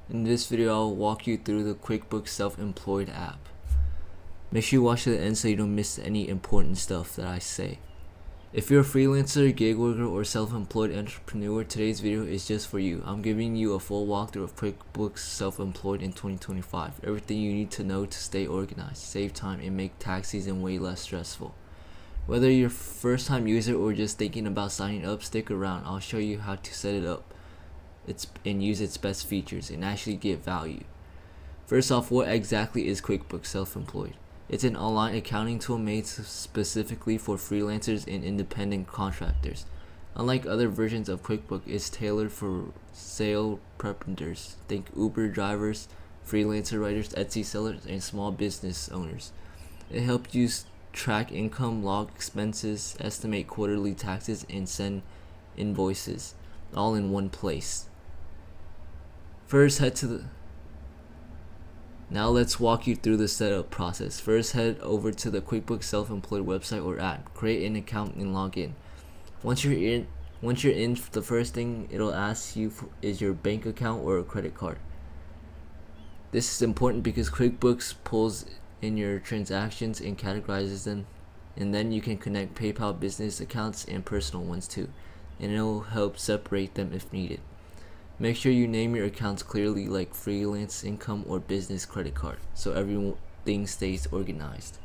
In this video, I'll walk you through the QuickBooks Self-Employed app. Make sure you watch to the end so you don't miss any important stuff that I say. If you're a freelancer, gig worker, or self-employed entrepreneur, today's video is just for you. I'm giving you a full walkthrough of QuickBooks Self-Employed in 2025. Everything you need to know to stay organized, save time, and make tax season way less stressful. Whether you're a first-time user or just thinking about signing up, stick around. I'll show you how to set it up and use its best features and actually get value. First off, what exactly is QuickBooks Self-Employed? It's an online accounting tool made specifically for freelancers and independent contractors. Unlike other versions of QuickBooks, it's tailored for sale preparators. Think Uber drivers, freelancer writers, Etsy sellers, and small business owners. It helps you track income, log expenses, estimate quarterly taxes, and send invoices, all in one place. Now let's walk you through the setup process. First, head over to the QuickBooks Self-Employed website or app. Create an account and log in. Once you're in, the first thing it'll ask you is your bank account or a credit card. This is important because QuickBooks pulls in your transactions and categorizes them, and then you can connect PayPal business accounts and personal ones too, and it'll help separate them if needed. Make sure you name your accounts clearly, like freelance income or business credit card, so everything stays organized.